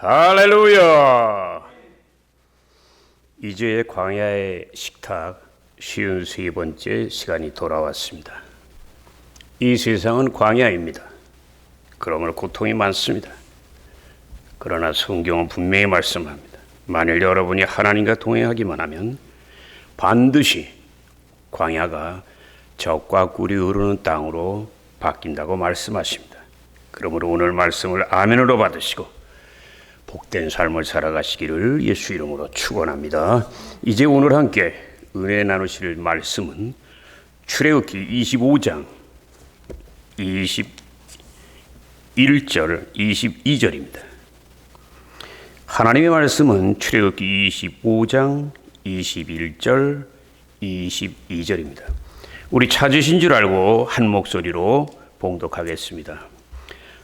할렐루야! 이주의 광야의 식탁 53번째 시간이 돌아왔습니다. 이 세상은 광야입니다. 그러므로 고통이 많습니다. 그러나 성경은 분명히 말씀합니다. 만일 여러분이 하나님과 동행하기만 하면 반드시 광야가 젖과 꿀이 흐르는 땅으로 바뀐다고 말씀하십니다. 그러므로 오늘 말씀을 아멘으로 받으시고 복된 삶을 살아가시기를 예수 이름으로 축원합니다. 이제 오늘 함께 은혜 나누실 말씀은 출애굽기 25장 21절 22절입니다. 하나님의 말씀은 출애굽기 25장 21절 22절입니다. 우리 찾으신 줄 알고 한 목소리로 봉독하겠습니다.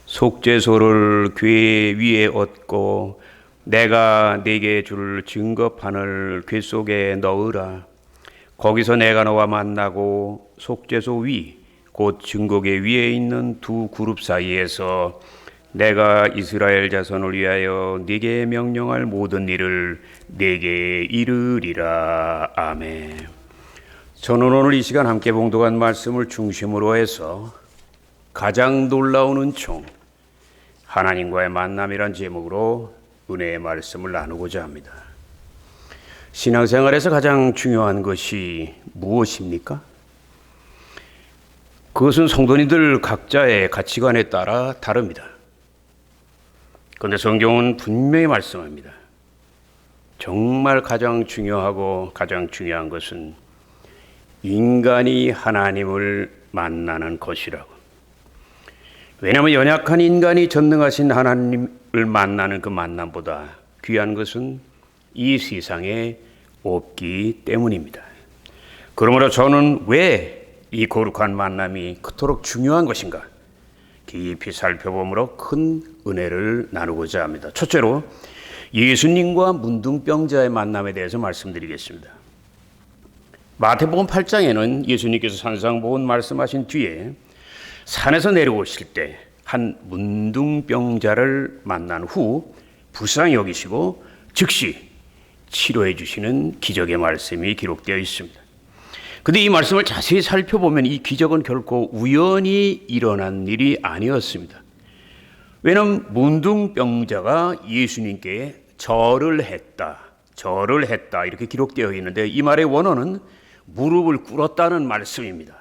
속죄소를 궤 위에 얹고 내가 네게 줄 증거판을 궤 속에 넣으라. 거기서 내가 너와 만나고 속죄소 위 곧 증거궤 위에 있는 두 그룹 사이에서 내가 이스라엘 자손을 위하여 네게 명령할 모든 일을 네게 이르리라. 아멘. 저는 오늘 이 시간 함께 봉독한 말씀을 중심으로 해서 가장 놀라운 은총, 하나님과의 만남이란 제목으로 은혜의 말씀을 나누고자 합니다. 신앙생활에서 가장 중요한 것이 무엇입니까? 그것은 성도님들 각자의 가치관에 따라 다릅니다. 그런데 성경은 분명히 말씀합니다. 정말 가장 중요하고 가장 중요한 것은 인간이 하나님을 만나는 것이라고. 왜냐하면 연약한 인간이 전능하신 하나님을 만나는 그 만남보다 귀한 것은 이 세상에 없기 때문입니다. 그러므로 저는 왜 이 거룩한 만남이 그토록 중요한 것인가 깊이 살펴보므로 큰 은혜를 나누고자 합니다. 첫째로 예수님과 문둥병자의 만남에 대해서 말씀드리겠습니다. 마태복음 8장에는 예수님께서 산상보훈 말씀하신 뒤에 산에서 내려오실 때 한 문둥병자를 만난 후 불쌍히 여기시고 즉시 치료해 주시는 기적의 말씀이 기록되어 있습니다. 그런데 이 말씀을 자세히 살펴보면 이 기적은 결코 우연히 일어난 일이 아니었습니다. 왜냐하면 문둥병자가 예수님께 절을 했다 이렇게 기록되어 있는데 이 말의 원어는 무릎을 꿇었다는 말씀입니다.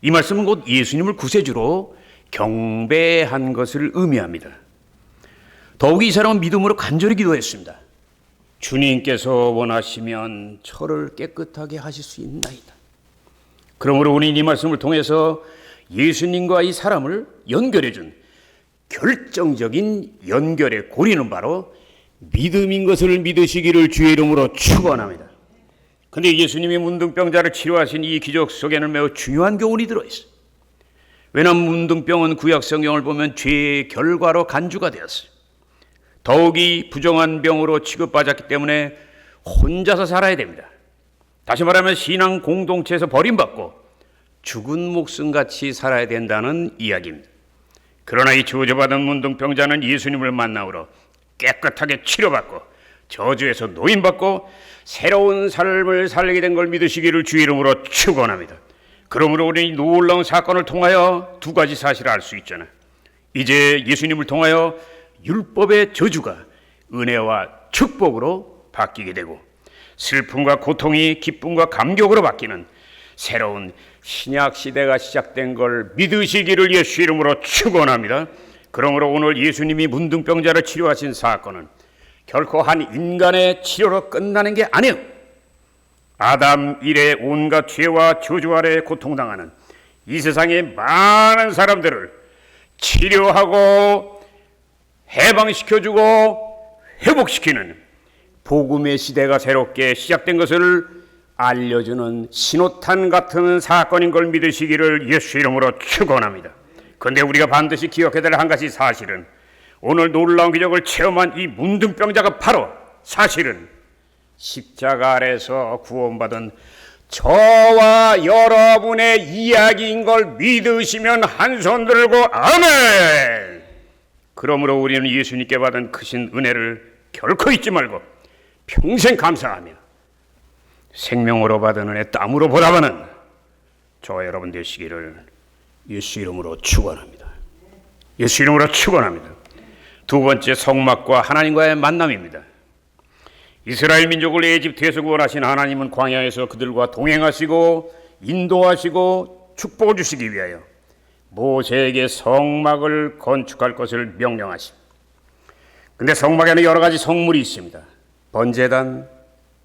이 말씀은 곧 예수님을 구세주로 경배한 것을 의미합니다. 더욱이 이 사람은 믿음으로 간절히 기도했습니다. 주님께서 원하시면 저를 깨끗하게 하실 수 있나이다. 그러므로 우리는 이 말씀을 통해서 예수님과 이 사람을 연결해준 결정적인 연결의 고리는 바로 믿음인 것을 믿으시기를 주의 이름으로 축원합니다. 그런데 예수님이 문둥병자를 치료하신 이 기적 속에는 매우 중요한 교훈이 들어있어요. 왜냐하면 문둥병은 구약 성경을 보면 죄의 결과로 간주가 되었어요. 더욱이 부정한 병으로 취급받았기 때문에 혼자서 살아야 됩니다. 다시 말하면 신앙 공동체에서 버림받고 죽은 목숨같이 살아야 된다는 이야기입니다. 그러나 이 저주받은 문둥병자는 예수님을 만나므로 깨끗하게 치료받고 저주에서 노인받고 새로운 삶을 살게 된 걸 믿으시기를 주의 이름으로 축원합니다. 그러므로 우리는 놀라운 사건을 통하여 두 가지 사실을 알 수 있잖아요. 이제 예수님을 통하여 율법의 저주가 은혜와 축복으로 바뀌게 되고 슬픔과 고통이 기쁨과 감격으로 바뀌는 새로운 신약 시대가 시작된 걸 믿으시기를 예수 이름으로 축원합니다. 그러므로 오늘 예수님이 문둥병자를 치료하신 사건은 결코 한 인간의 치료로 끝나는 게 아니에요. 아담 이래 온갖 죄와 저주 아래 고통당하는 이 세상의 많은 사람들을 치료하고 해방시켜주고 회복시키는 복음의 시대가 새롭게 시작된 것을 알려주는 신호탄 같은 사건인 걸 믿으시기를 예수 이름으로 축원합니다. 그런데 우리가 반드시 기억해야 될 한 가지 사실은 오늘 놀라운 기적을 체험한 이 문둥병자가 바로 사실은 십자가 아래서 구원받은 저와 여러분의 이야기인 걸 믿으시면 한 손 들고 아멘! 그러므로 우리는 예수님께 받은 크신 은혜를 결코 잊지 말고 평생 감사하며 생명으로 받은 은혜 땀으로 보답하는 저와 여러분 되시기를 예수 이름으로 축원합니다. 예수 이름으로 축원합니다. 두 번째, 성막과 하나님과의 만남입니다. 이스라엘 민족을 에집트에서 구원하신 하나님은 광야에서 그들과 동행하시고 인도하시고 축복을 주시기 위하여 모세에게 성막을 건축할 것을 명령하십니다. 근데 성막에는 여러 가지 성물이 있습니다. 번제단,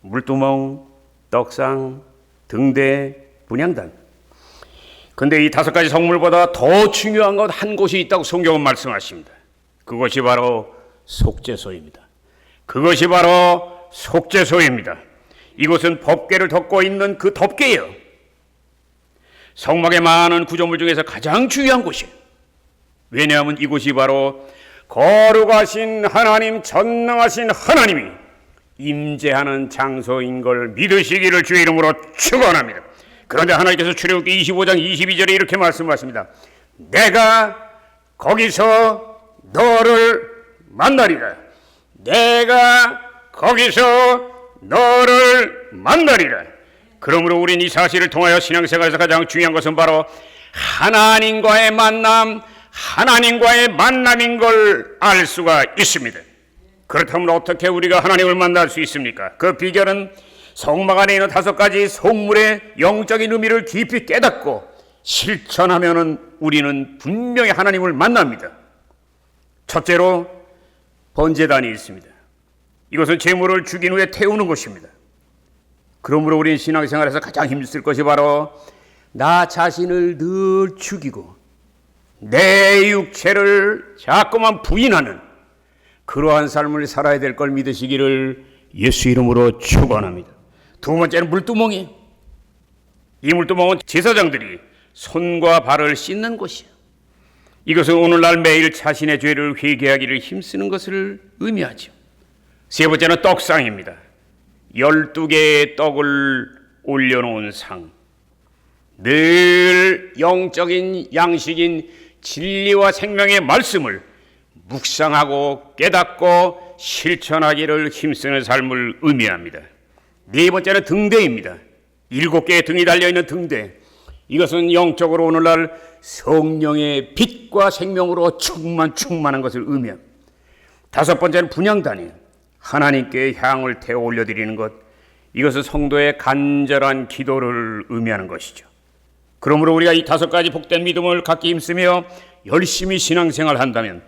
물두멍, 떡상, 등대, 분향단. 근데 이 5가지 성물보다 더 중요한 것 한 곳이 있다고 성경은 말씀하십니다. 그것이 바로 속죄소입니다. 그것이 바로 속죄소입니다. 이곳은 법궤를 덮고 있는 그 덮개예요. 성막의 많은 구조물 중에서 가장 중요한 곳이에요. 왜냐하면 이곳이 바로 거룩하신 하나님, 전능하신 하나님이 임재하는 장소인 걸 믿으시기를 주의 이름으로 축원합니다. 그런데 하나님께서 출애굽기 25장 22절에 이렇게 말씀하십니다. 내가 거기서 너를 만나리라. 내가 거기서 너를 만나리라. 그러므로 우리는 이 사실을 통하여 신앙생활에서 가장 중요한 것은 바로 하나님과의 만남, 하나님과의 만남인 걸 알 수가 있습니다. 그렇다면 어떻게 우리가 하나님을 만날 수 있습니까? 그 비결은 성막 안에 있는 5가지 성물의 영적인 의미를 깊이 깨닫고 실천하면 우리는 분명히 하나님을 만납니다. 첫째로 번제단이 있습니다. 이것은 제물을 죽인 후에 태우는 것입니다. 그러므로 우리는 신앙생활에서 가장 힘쓸 것이 바로 나 자신을 늘 죽이고 내 육체를 자꾸만 부인하는 그러한 삶을 살아야 될 걸 믿으시기를 예수 이름으로 축원합니다. 두 번째는 물두멍이에요. 이 물두멍은 제사장들이 손과 발을 씻는 곳이에요. 이것은 오늘날 매일 자신의 죄를 회개하기를 힘쓰는 것을 의미하죠. 세 번째는 떡상입니다. 12개의 떡을 올려놓은 상. 늘 영적인 양식인 진리와 생명의 말씀을 묵상하고 깨닫고 실천하기를 힘쓰는 삶을 의미합니다. 네 번째는 등대입니다. 7개의 등이 달려있는 등대. 이것은 영적으로 오늘날 성령의 빛과 생명으로 충만한 것을 의미합니다. 5번째는 분향단이에요. 하나님께 향을 태워 올려드리는 것. 이것은 성도의 간절한 기도를 의미하는 것이죠. 그러므로 우리가 이 5가지 복된 믿음을 갖기 힘쓰며 열심히 신앙생활을 한다면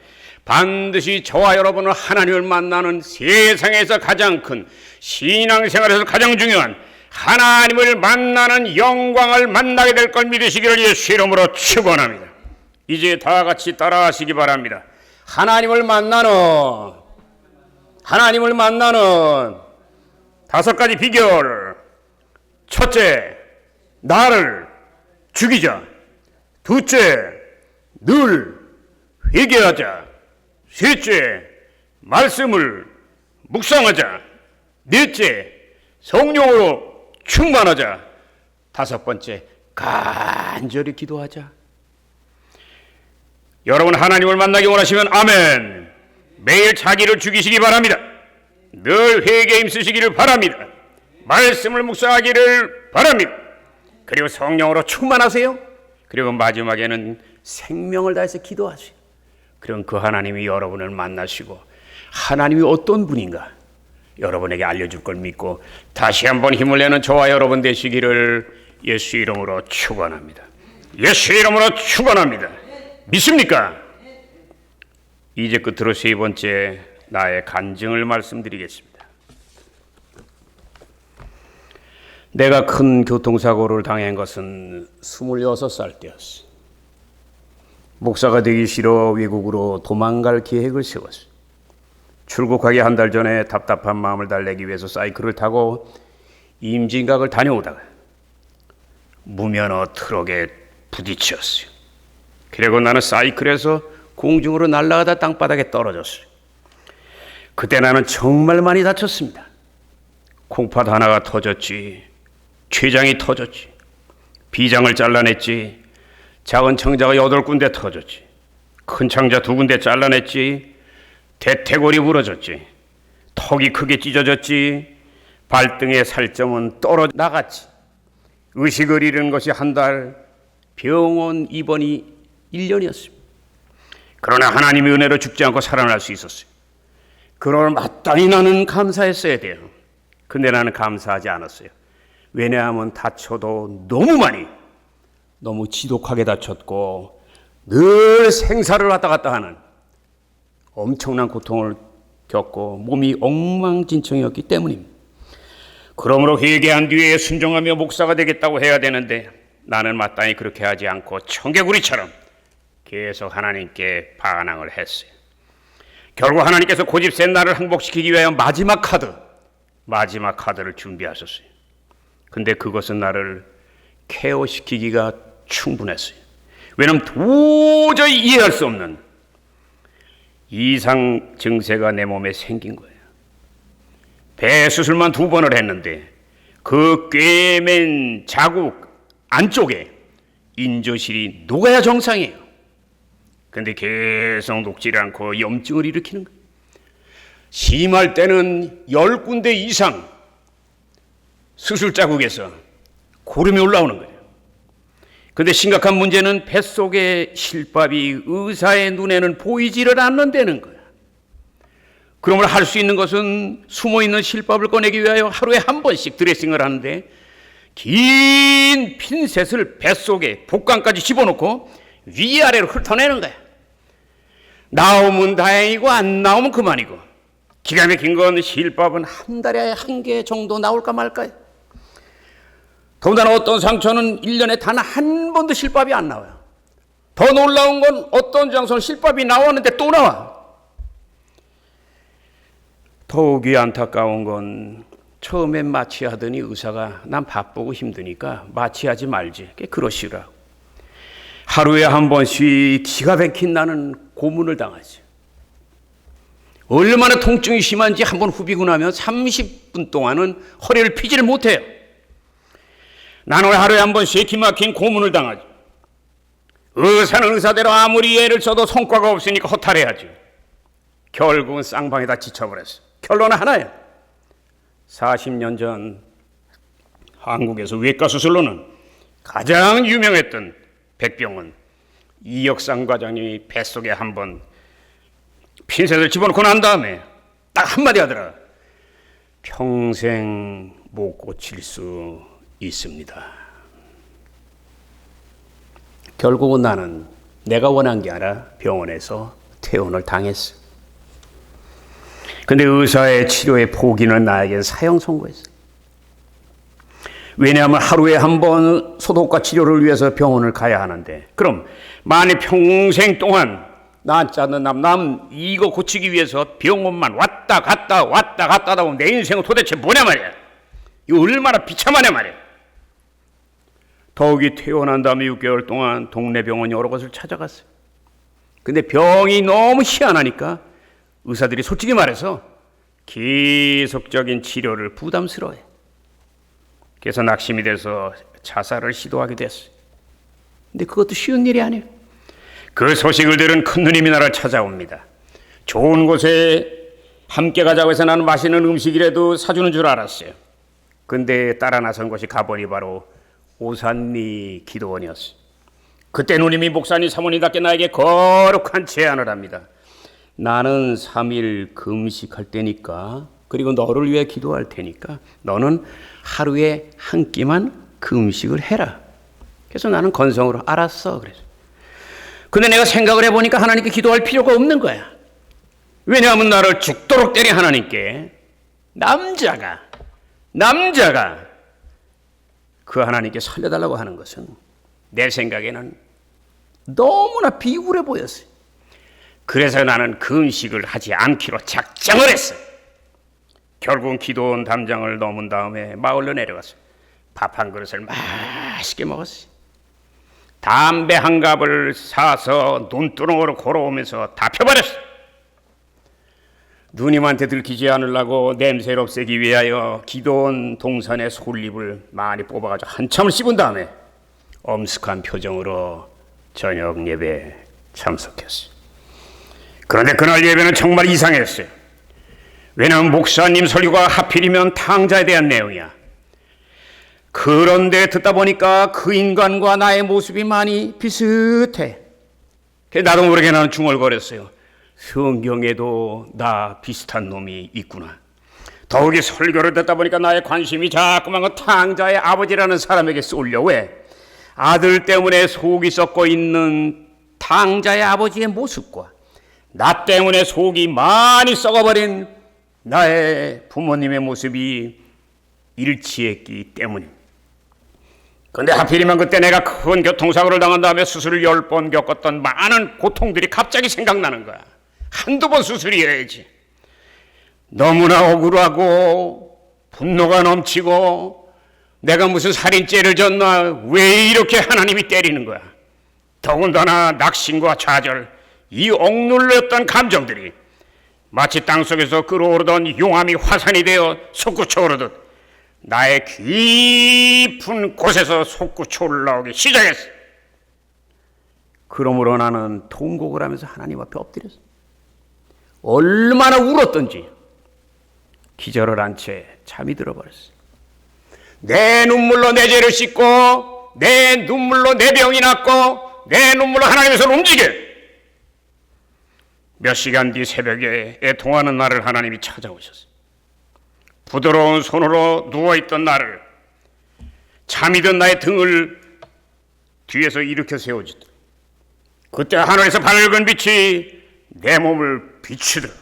반드시 저와 여러분은 하나님을 만나는 세상에서 가장 큰 신앙생활에서 가장 중요한 하나님을 만나는 영광을 만나게 될 걸 믿으시기를 예수 이름으로 축원합니다. 이제 다 같이 따라하시기 바랍니다. 하나님을 만나는 5가지 비결. 첫째, 나를 죽이자. 둘째, 늘 회개하자. 셋째, 말씀을 묵상하자. 넷째, 성령으로 충만하자. 5번째, 간절히 기도하자. 여러분 하나님을 만나기 원하시면 아멘. 매일 자기를 죽이시기 바랍니다. 늘 회개에 힘쓰시기를 바랍니다. 말씀을 묵상하기를 바랍니다. 그리고 성령으로 충만하세요. 그리고 마지막에는 생명을 다해서 기도하세요. 그럼 그 하나님이 여러분을 만나시고 하나님이 어떤 분인가 여러분에게 알려줄 걸 믿고 다시 한번 힘을 내는 저와 여러분 되시기를 예수 이름으로 축원합니다. 예수 이름으로 축원합니다. 믿습니까? 이제 끝으로 세 번째 나의 간증을 말씀드리겠습니다. 내가 큰 교통사고를 당한 것은 26살 때였어. 목사가 되기 싫어 외국으로 도망갈 계획을 세웠어. 출국하기 한 달 전에 답답한 마음을 달래기 위해서 사이클을 타고 임진각을 다녀오다가 무면허 트럭에 부딪혔어요. 그리고 나는 사이클에서 공중으로 날아가다 땅바닥에 떨어졌어요. 그때 나는 정말 많이 다쳤습니다. 콩팥 하나가 터졌지, 췌장이 터졌지, 비장을 잘라냈지, 작은 청자가 8군데 터졌지. 큰 창자 2군데 잘라냈지, 대퇴골이 부러졌지, 턱이 크게 찢어졌지, 발등의 살점은 떨어져 나갔지. 의식을 잃은 것이 1달, 병원 입원이 1년이었습니다. 그러나 하나님의 은혜로 죽지 않고 살아날 수 있었어요. 그걸 마땅히 나는 감사했어야 돼요. 근데 나는 감사하지 않았어요. 왜냐하면 다쳐도 너무 지독하게 다쳤고 늘 생사를 왔다 갔다 하는 엄청난 고통을 겪고 몸이 엉망진창이었기 때문입니다. 그러므로 회개한 뒤에 순종하며 목사가 되겠다고 해야 되는데 나는 마땅히 그렇게 하지 않고 청개구리처럼 계속 하나님께 반항을 했어요. 결국 하나님께서 고집센 나를 항복시키기 위하여 마지막 카드를 준비하셨어요. 근데 그것은 나를 케어시키기가 충분했어요. 왜냐하면 도저히 이해할 수 없는 이상 증세가 내 몸에 생긴 거예요. 배 수술만 2번을 했는데 그 꿰맨 자국 안쪽에 인조실이 녹아야 정상이에요. 근데 계속 녹지를 않고 염증을 일으키는 거예요. 심할 때는 10군데 이상 수술 자국에서 고름이 올라오는 거예요. 근데 심각한 문제는 뱃속의 실밥이 의사의 눈에는 보이지를 않는다는 거예요. 그러므로 할 수 있는 것은 숨어있는 실밥을 꺼내기 위하여 하루에 1번씩 드레싱을 하는데 긴 핀셋을 뱃속에 복강까지 집어넣고 위아래로 훑어내는 거야. 나오면 다행이고 안 나오면 그만이고. 기가 막힌 건 실밥은 1달에 1개 정도 나올까 말까요. 더군다나 어떤 상처는 1년에 단 1번도 실밥이 안 나와요. 더 놀라운 건 어떤 장소는 실밥이 나왔는데 또 나와. 더욱이 안타까운 건 처음엔 마취하더니 의사가 난 바쁘고 힘드니까 마취하지 말지. 그러시라고. 하루에 1번씩 기가 막힌 나는 고문을 당하지. 얼마나 통증이 심한지 한번 후비고 나면 30분 동안은 허리를 펴지를 못해요. 나는 하루에 1번씩 기막힌 고문을 당하지. 의사는 의사대로 아무리 애를 써도 성과가 없으니까 허탈해야지. 결국은 쌍방에다 지쳐버렸어. 결론은 하나야. 40년 전 한국에서 외과 수술로는 가장 유명했던 백병원 이역상 과장님이 뱃속에 1번 핀셋을 집어넣고 난 다음에 딱 한마디 하더라. 평생 못 고칠 수 있습니다. 결국은 나는 내가 원한 게 아니라 병원에서 퇴원을 당했어. 근데 의사의 치료의 포기는 나에겐 사형 선고했어. 왜냐하면 하루에 1번 소독과 치료를 위해서 병원을 가야 하는데, 그럼 만약 평생 동안 낫지 않는 남 이거 고치기 위해서 병원만 왔다 갔다 하다 보면 내 인생은 도대체 뭐냐 말이야. 이거 얼마나 비참하냐 말이야. 더욱이 퇴원한 다음에 6개월 동안 동네 병원 여러 곳을 찾아갔어요. 근데 병이 너무 희한하니까 의사들이 솔직히 말해서 계속적인 치료를 부담스러워해. 그래서 낙심이 돼서 자살을 시도하게 됐어요. 근데 그것도 쉬운 일이 아니에요. 그 소식을 들은 큰 누님이 나를 찾아옵니다. 좋은 곳에 함께 가자고 해서 나는 맛있는 음식이라도 사주는 줄 알았어요. 근데 따라 나선 곳이 가보니 바로 오산리 기도원이었어요. 그때 누님이 목사님 사모님답게 나에게 거룩한 제안을 합니다. 나는 3일 금식할 테니까, 그리고 너를 위해 기도할 테니까 너는 하루에 한 끼만 금식을 해라. 그래서 나는 건성으로 알았어. 그래서. 근데 내가 생각을 해보니까 하나님께 기도할 필요가 없는 거야. 왜냐하면 나를 죽도록 때린 하나님께 남자가 그 하나님께 살려달라고 하는 것은 내 생각에는 너무나 비굴해 보였어요. 그래서 나는 금식을 하지 않기로 작정을 했어요. 결국은 기도원 담장을 넘은 다음에 마을로 내려갔어요. 밥 한 그릇을 맛있게 먹었어요. 담배 한 갑을 사서 눈두렁으로 걸어오면서 다 펴버렸어요. 누님한테 들키지 않으려고 냄새를 없애기 위하여 기도원 동산의 솔잎을 많이 뽑아가지고 한참을 씹은 다음에 엄숙한 표정으로 저녁 예배에 참석했어요. 그런데 그날 예배는 정말 이상했어요. 왜냐하면 목사님 설교가 하필이면 탕자에 대한 내용이야. 그런데 듣다 보니까 그 인간과 나의 모습이 많이 비슷해. 나도 모르게 나는 중얼거렸어요. 성경에도 나 비슷한 놈이 있구나. 더욱이 설교를 듣다 보니까 나의 관심이 자꾸만 그 탕자의 아버지라는 사람에게 쏠려. 왜? 아들 때문에 속이 썩고 있는 탕자의 아버지의 모습과 나 때문에 속이 많이 썩어버린 나의 부모님의 모습이 일치했기 때문입니다. 그런데 하필이면 그때 내가 큰 교통사고를 당한 다음에 수술을 10번 겪었던 많은 고통들이 갑자기 생각나는 거야. 한두 번 수술이어야지. 너무나 억울하고 분노가 넘치고 내가 무슨 살인죄를 졌나, 왜 이렇게 하나님이 때리는 거야. 더군다나 낙심과 좌절, 이 억눌렸던 감정들이 마치 땅속에서 끓어오르던 용암이 화산이 되어 솟구쳐 오르듯 나의 깊은 곳에서 솟구쳐 올라오기 시작했어. 그러므로 나는 통곡을 하면서 하나님 앞에 엎드렸어. 얼마나 울었던지 기절을 한 채 잠이 들어버렸어. 내 눈물로 내 죄를 씻고 내 눈물로 내 병이 낫고 내 눈물로 하나님의 손을 움직여. 몇 시간 뒤 새벽에 애통하는 나를 하나님이 찾아오셨어요. 부드러운 손으로 누워있던 나를, 잠이 든 나의 등을 뒤에서 일으켜 세워주더라. 그때 하늘에서 밝은 빛이 내 몸을 비추더라.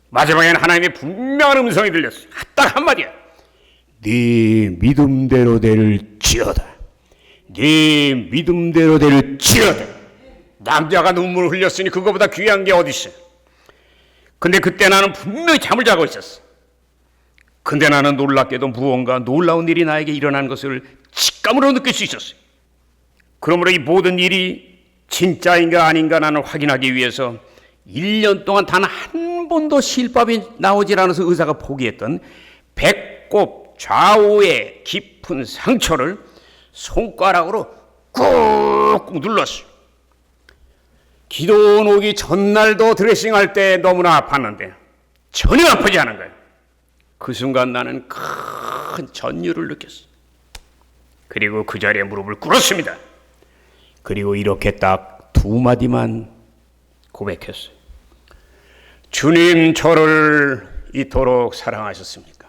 마지막에는 하나님의 분명한 음성이 들렸어요. 딱 한마디야. 네 믿음대로 될지어다. 네 믿음대로 될지어다. 남자가 눈물을 흘렸으니 그거보다 귀한 게 어디 있어. 근데 그때 나는 분명히 잠을 자고 있었어. 근데 나는 놀랍게도 무언가 놀라운 일이 나에게 일어난 것을 직감으로 느낄 수 있었어요. 그러므로 이 모든 일이 진짜인가 아닌가 나는 확인하기 위해서 1년 동안 단 한 번도 실밥이 나오질 않아서 의사가 포기했던 배꼽 좌우의 깊은 상처를 손가락으로 꾹꾹 눌렀어요. 기도 오기 전날도 드레싱할 때 너무나 아팠는데 전혀 아프지 않은 거예요. 그 순간 나는 큰 전율을 느꼈어요. 그리고 그 자리에 무릎을 꿇었습니다. 그리고 이렇게 딱 두 마디만 고백했어요. 주님, 저를 이토록 사랑하셨습니까?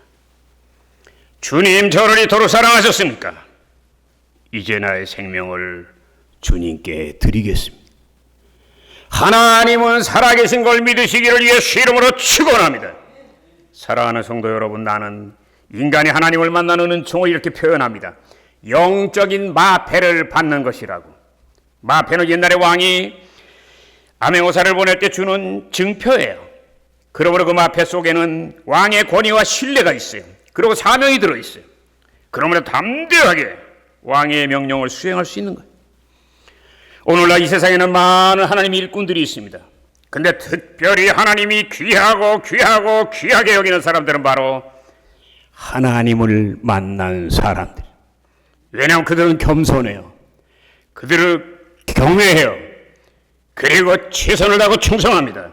주님, 저를 이토록 사랑하셨습니까? 이제 나의 생명을 주님께 드리겠습니다. 하나님은 살아계신 걸 믿으시기를 예수 이름으로 축원합니다. 사랑하는 성도 여러분, 나는 인간이 하나님을 만나는 은총을 이렇게 표현합니다. 영적인 마패를 받는 것이라고. 마패는 옛날에 왕이 암행어사를 보낼 때 주는 증표예요. 그러므로 그 마패 속에는 왕의 권위와 신뢰가 있어요. 그리고 사명이 들어있어요. 그러므로 담대하게 왕의 명령을 수행할 수 있는 거예요. 오늘날 이 세상에는 많은 하나님의 일꾼들이 있습니다. 근데 특별히 하나님이 귀하게 여기는 사람들은 바로 하나님을 만난 사람들. 왜냐하면 그들은 겸손해요. 그들은 경외해요. 그리고 최선을 다하고 충성합니다.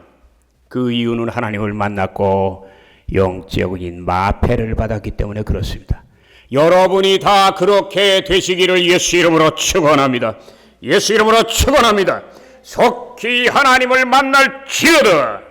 그 이유는 하나님을 만났고 영적인 마패를 받았기 때문에 그렇습니다. 여러분이 다 그렇게 되시기를 예수 이름으로 축원합니다. 예수 이름으로 축원합니다. 속히 하나님을 만날지어다.